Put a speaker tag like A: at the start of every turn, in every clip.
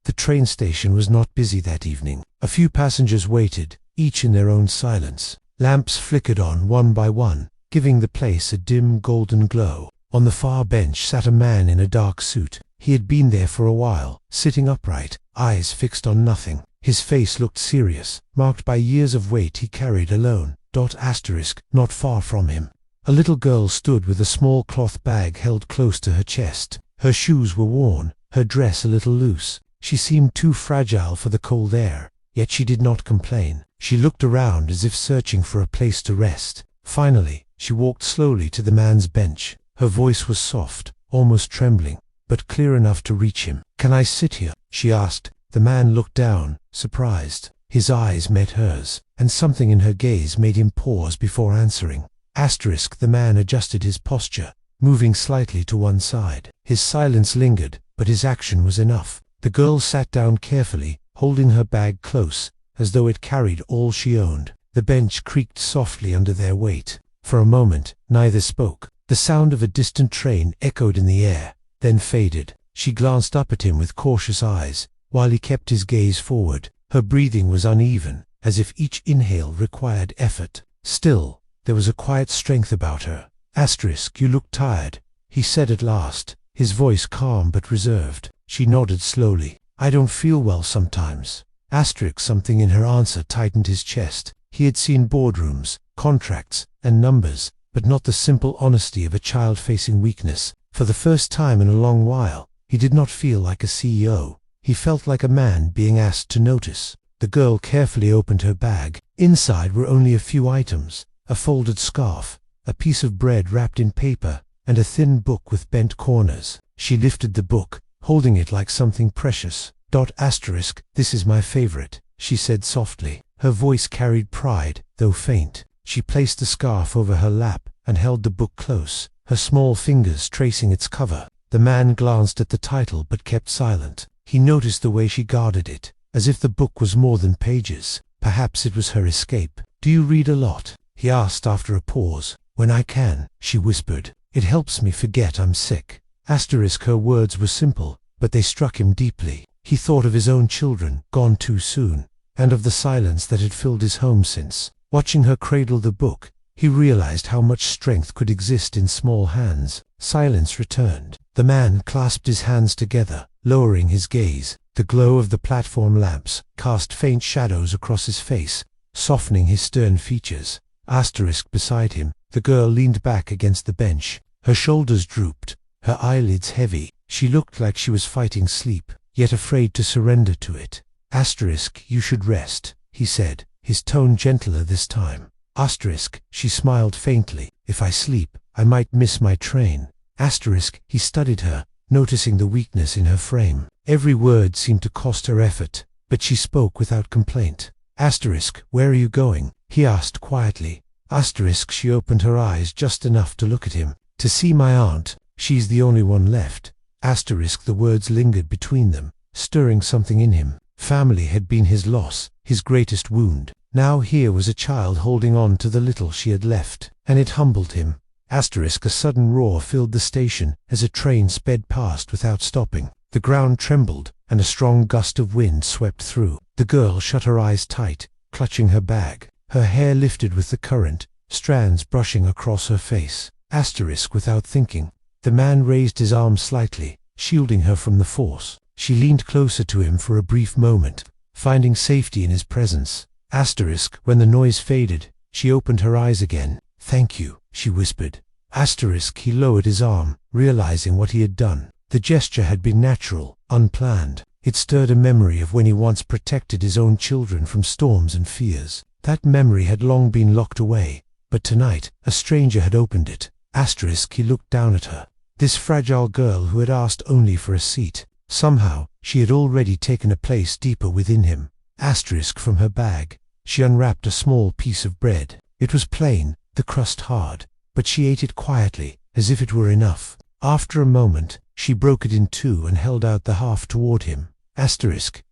A: The train station was not busy that evening. A few passengers waited, each in their own silence. Lamps flickered on one by one, giving the place a dim golden glow. On the far bench sat a man in a dark suit. He had been there for a while, sitting upright, eyes fixed on nothing. His face looked serious, marked by years of weight he carried alone. Not far from him, a little girl stood with a small cloth bag held close to her chest. Her shoes were worn, her dress a little loose. She seemed too fragile for the cold air, yet she did not complain. She looked around as if searching for a place to rest. Finally, she walked slowly to the man's bench. Her voice was soft, almost trembling, but clear enough to reach him. "Can I sit here?" she asked. The man looked down, surprised. His eyes met hers, and something in her gaze made him pause before answering. The man adjusted his posture, moving slightly to one side. His silence lingered, but his action was enough. The girl sat down carefully, holding her bag close, as though it carried all she owned. The bench creaked softly under their weight. For a moment, neither spoke. The sound of a distant train echoed in the air, then faded. She glanced up at him with cautious eyes, while he kept his gaze forward. Her breathing was uneven, as if each inhale required effort. Still, there was a quiet strength about her. "You look tired," he said at last, his voice calm but reserved. She nodded slowly. "I don't feel well sometimes." Something in her answer tightened his chest. He had seen boardrooms, contracts, and numbers, but not the simple honesty of a child facing weakness. For the first time in a long while, he did not feel like a CEO. He felt like a man being asked to notice. The girl carefully opened her bag. Inside were only a few items: a folded scarf, a piece of bread wrapped in paper, and a thin book with bent corners. She lifted the book, holding it like something precious. "This is my favorite," she said softly. Her voice carried pride, though faint. She placed the scarf over her lap and held the book close, her small fingers tracing its cover. The man glanced at the title but kept silent. He noticed the way she guarded it, as if the book was more than pages. Perhaps it was her escape. "Do you read a lot?" he asked after a pause. "When I can," she whispered. "It helps me forget I'm sick." Her words were simple, but they struck him deeply. He thought of his own children, gone too soon, and of the silence that had filled his home since. Watching her cradle the book, he realized how much strength could exist in small hands. Silence returned. The man clasped his hands together, lowering his gaze. The glow of the platform lamps cast faint shadows across his face, softening his stern features. Beside him, the girl leaned back against the bench. Her shoulders drooped, her eyelids heavy. She looked like she was fighting sleep, yet afraid to surrender to it. "You should rest," he said, his tone gentler this time. She smiled faintly. "If I sleep, I might miss my train." He studied her, noticing the weakness in her frame. Every word seemed to cost her effort, but she spoke without complaint. "Where are you going?" he asked quietly. She opened her eyes just enough to look at him. "To see my aunt. She's the only one left." The words lingered between them, stirring something in him. Family had been his loss, his greatest wound. Now here was a child holding on to the little she had left, and it humbled him. A sudden roar filled the station as a train sped past without stopping. The ground trembled, and a strong gust of wind swept through. The girl shut her eyes tight, clutching her bag. Her hair lifted with the current, strands brushing across her face. Without thinking, the man raised his arm slightly, shielding her from the force. She leaned closer to him for a brief moment, finding safety in his presence. When the noise faded, she opened her eyes again. "Thank you," she whispered. He lowered his arm, realizing what he had done. The gesture had been natural, unplanned. It stirred a memory of when he once protected his own children from storms and fears. That memory had long been locked away, but tonight a stranger had opened it. He looked down at her. This fragile girl who had asked only for a seat. Somehow, she had already taken a place deeper within him. From her bag, she unwrapped a small piece of bread. It was plain, the crust hard, but she ate it quietly, as if it were enough. After a moment, she broke it in two and held out the half toward him.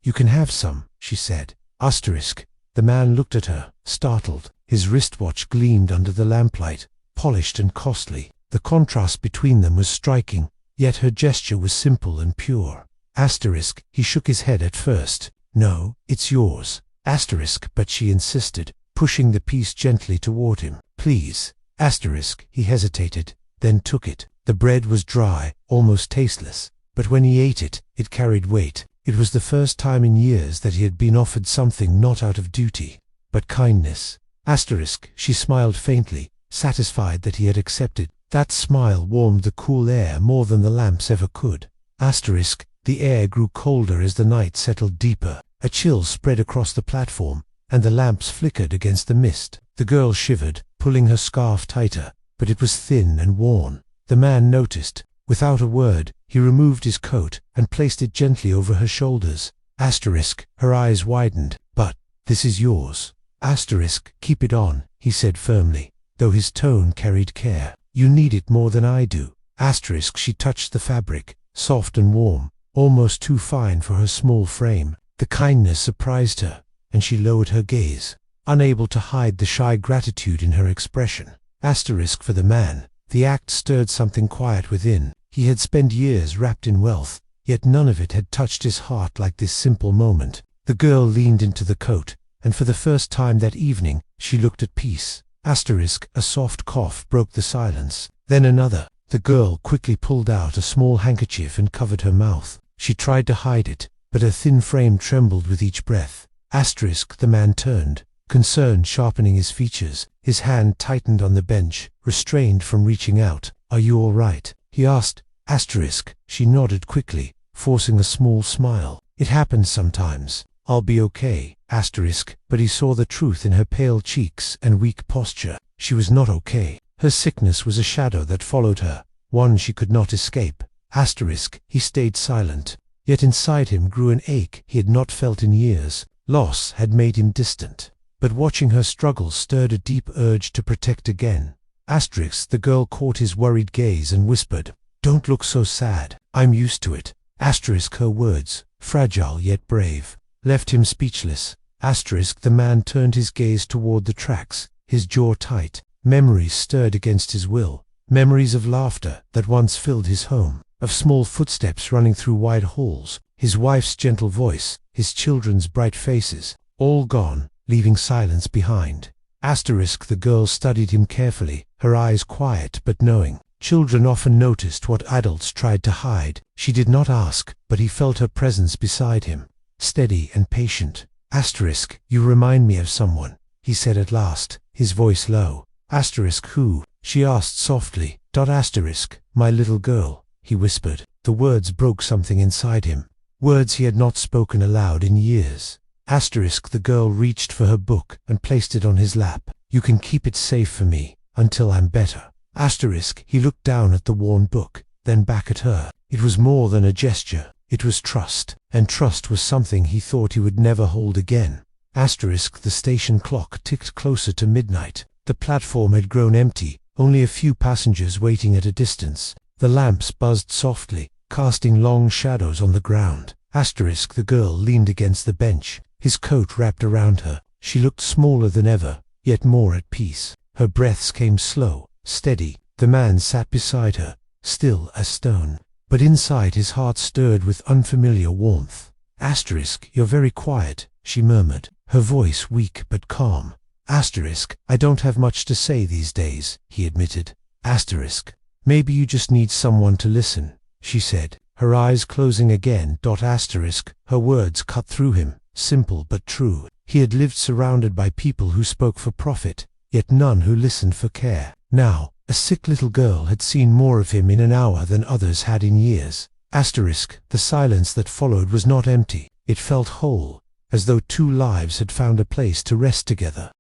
A: "You can have some," she said. The man looked at her, startled. His wristwatch gleamed under the lamplight, polished and costly. The contrast between them was striking, yet her gesture was simple and pure. Asterisk, he shook his head at first. No, it's yours. Asterisk, but she insisted, pushing the piece gently toward him. Please. Asterisk, he hesitated, then took it. The bread was dry, almost tasteless, but when he ate it, it carried weight. It was the first time in years that he had been offered something not out of duty, but kindness. Asterisk, she smiled faintly, satisfied that he had accepted. That smile warmed the cool air more than the lamps ever could. Asterisk, the air grew colder as the night settled deeper. A chill spread across the platform, and the lamps flickered against the mist. The girl shivered, pulling her scarf tighter, but it was thin and worn. The man noticed. Without a word, he removed his coat and placed it gently over her shoulders. Asterisk, her eyes widened. But, this is yours. Asterisk, keep it on, he said firmly, though his tone carried care. You need it more than I do. Asterisk, she touched the fabric, soft and warm, almost too fine for her small frame. The kindness surprised her, and she lowered her gaze, unable to hide the shy gratitude in her expression. Asterisk, for the man, the act stirred something quiet within. He had spent years wrapped in wealth, yet none of it had touched his heart like this simple moment. The girl leaned into the coat, and for the first time that evening, she looked at peace. Asterisk, a soft cough broke the silence. Then another. The girl quickly pulled out a small handkerchief and covered her mouth. She tried to hide it, but her thin frame trembled with each breath. Asterisk, the man turned, concern sharpening his features. His hand tightened on the bench, restrained from reaching out. Are you all right? He asked. Asterisk, she nodded quickly, forcing a small smile. It happens sometimes. I'll be okay. Asterisk, but he saw the truth in her pale cheeks and weak posture. She was not okay. Her sickness was a shadow that followed her, one she could not escape. Asterisk, he stayed silent. Yet inside him grew an ache he had not felt in years. Loss had made him distant. But watching her struggle stirred a deep urge to protect again. Asterisk, the girl caught his worried gaze and whispered, Don't look so sad. I'm used to it. Asterisk, her words, fragile yet brave, left him speechless. Asterisk, the man turned his gaze toward the tracks, his jaw tight. Memories stirred against his will. Memories of laughter that once filled his home, of small footsteps running through wide halls, his wife's gentle voice, his children's bright faces, all gone, leaving silence behind. Asterisk, the girl studied him carefully, her eyes quiet but knowing. Children often noticed what adults tried to hide. She did not ask, but he felt her presence beside him, steady and patient. Asterisk, you remind me of someone, he said at last, his voice low. Asterisk, who? She asked softly. Asterisk, my little girl, he whispered. The words broke something inside him, words he had not spoken aloud in years. Asterisk, the girl reached for her book and placed it on his lap. You can keep it safe for me, until I'm better. Asterisk, he looked down at the worn book, then back at her. It was more than a gesture, it was trust, and trust was something he thought he would never hold again. Asterisk, the station clock ticked closer to midnight. The platform had grown empty, only a few passengers waiting at a distance. The lamps buzzed softly, casting long shadows on the ground. Asterisk, the girl leaned against the bench, his coat wrapped around her. She looked smaller than ever, yet more at peace. Her breaths came slow, steady. The man sat beside her, still as stone, but inside his heart stirred with unfamiliar warmth. Asterisk, you're very quiet, she murmured, her voice weak but calm. Asterisk, I don't have much to say these days, he admitted. Asterisk, maybe you just need someone to listen, she said, her eyes closing again. Asterisk, her words cut through him, simple but true. He had lived surrounded by people who spoke for profit, yet none who listened for care. Now, a sick little girl had seen more of him in an hour than others had in years. Asterisk, the silence that followed was not empty, it felt whole, as though two lives had found a place to rest together.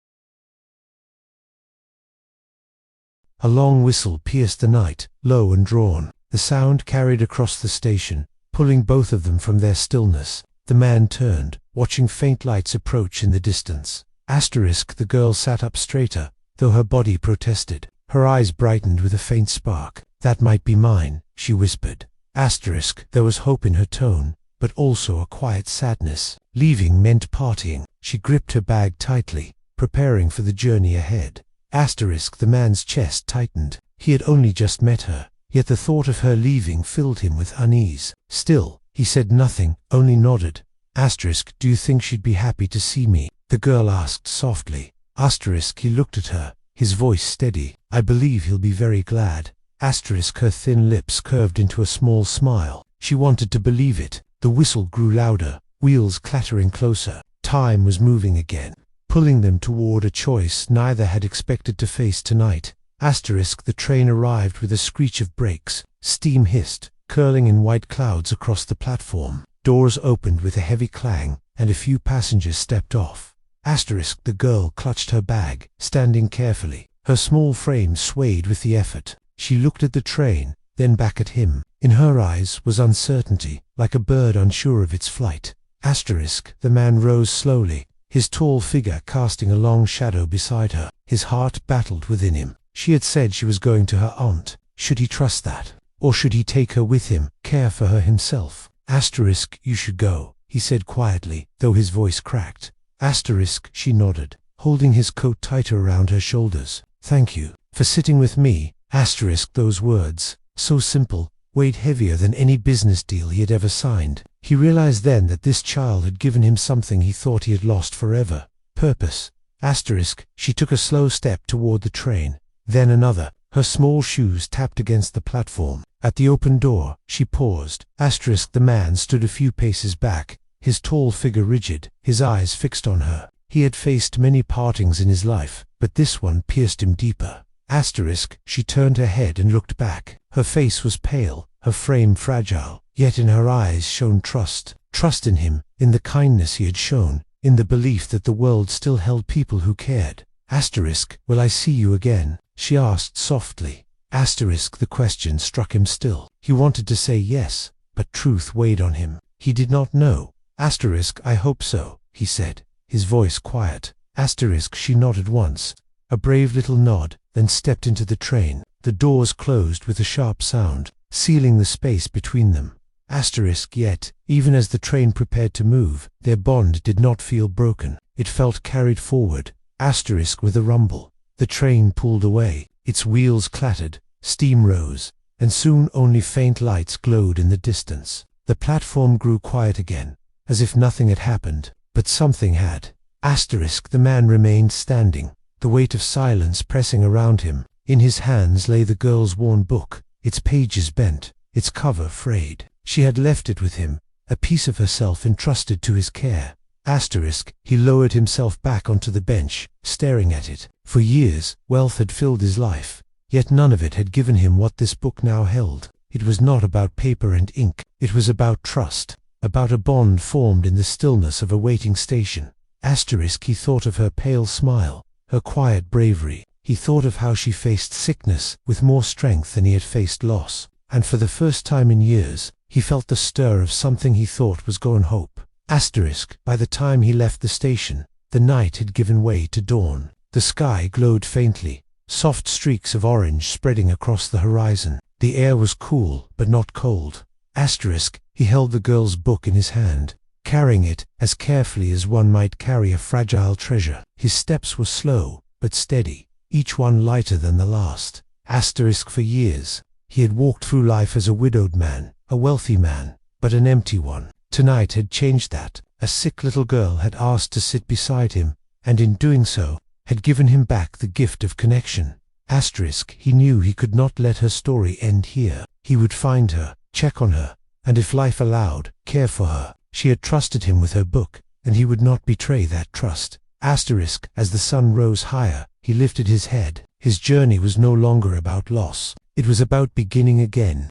A: A long whistle pierced the night, low and drawn. The sound carried across the station, pulling both of them from their stillness. The man turned, watching faint lights approach in the distance. Asterisk, the girl sat up straighter, though her body protested. Her eyes brightened with a faint spark. That might be mine, she whispered. Asterisk, there was hope in her tone, but also a quiet sadness. Leaving meant partying. She gripped her bag tightly, preparing for the journey ahead. Asterisk, the man's chest tightened. He had only just met her, yet the thought of her leaving filled him with unease. Still, He said nothing, only nodded. Asterisk, do you think she'd be happy to see me? The girl asked softly. Asterisk, he looked at her, his voice steady. I believe he'll be very glad. Asterisk, her thin lips curved into a small smile. She wanted to believe it. The whistle grew louder, wheels clattering closer. Time was moving again, pulling them toward a choice neither had expected to face tonight. Asterisk, the train arrived with a screech of brakes. Steam hissed, curling in white clouds across the platform. Doors opened with a heavy clang, and a few passengers stepped off. Asterisk, the girl clutched her bag, standing carefully. Her small frame swayed with the effort. She looked at the train, then back at him. In her eyes was uncertainty, like a bird unsure of its flight. Asterisk, the man rose slowly, his tall figure casting a long shadow beside her. His heart battled within him. She had said she was going to her aunt. Should he trust that? Or should he take her with him, care for her himself? Asterisk, you should go, he said quietly, though his voice cracked. Asterisk, she nodded, holding his coat tighter around her shoulders. Thank you for sitting with me. Asterisk, those words, so simple, weighed heavier than any business deal he had ever signed. He realized then that this child had given him something he thought he had lost forever. Purpose. Asterisk, she took a slow step toward the train, then another. Her small shoes tapped against the platform. At the open door, she paused. Asterisk, the man stood a few paces back, his tall figure rigid, his eyes fixed on her. He had faced many partings in his life, but this one pierced him deeper. Asterisk, she turned her head and looked back. Her face was pale, her frame fragile, yet in her eyes shone trust. Trust in him, in the kindness he had shown, in the belief that the world still held people who cared. Asterisk, will I see you again? She asked softly. Asterisk, the question struck him still. He wanted to say yes, but truth weighed on him. He did not know. Asterisk, I hope so, he said, his voice quiet. Asterisk, she nodded once, a brave little nod, then stepped into the train. The doors closed with a sharp sound, sealing the space between them. Asterisk, yet, even as the train prepared to move, their bond did not feel broken. It felt carried forward. Asterisk, with a rumble. The train pulled away. Its wheels clattered, steam rose, and soon only faint lights glowed in the distance. The platform grew quiet again, as if nothing had happened, but something had. Asterisk, the man remained standing, the weight of silence pressing around him. In his hands lay the girl's worn book, its pages bent, its cover frayed. She had left it with him, a piece of herself entrusted to his care. Asterisk, he lowered himself back onto the bench, staring at it. For years, wealth had filled his life, yet none of it had given him what this book now held. It was not about paper and ink. It was about trust, about a bond formed in the stillness of a waiting station. Asterisk, he thought of her pale smile, her quiet bravery. He thought of how she faced sickness with more strength than he had faced loss. And for the first time in years, he felt the stir of something he thought was gone hope. Asterisk, by the time he left the station, the night had given way to dawn. The sky glowed faintly, soft streaks of orange spreading across the horizon. The air was cool, but not cold. Asterisk, he held the girl's book in his hand, carrying it as carefully as one might carry a fragile treasure. His steps were slow, but steady, each one lighter than the last. Asterisk, for years, he had walked through life as a widowed man, a wealthy man, but an empty one. Tonight had changed that. A sick little girl had asked to sit beside him, and in doing so, had given him back the gift of connection. Asterisk, he knew he could not let her story end here. He would find her, check on her, and if life allowed, care for her. She had trusted him with her book, and he would not betray that trust. Asterisk, as the sun rose higher, he lifted his head. His journey was no longer about loss. It was about beginning again.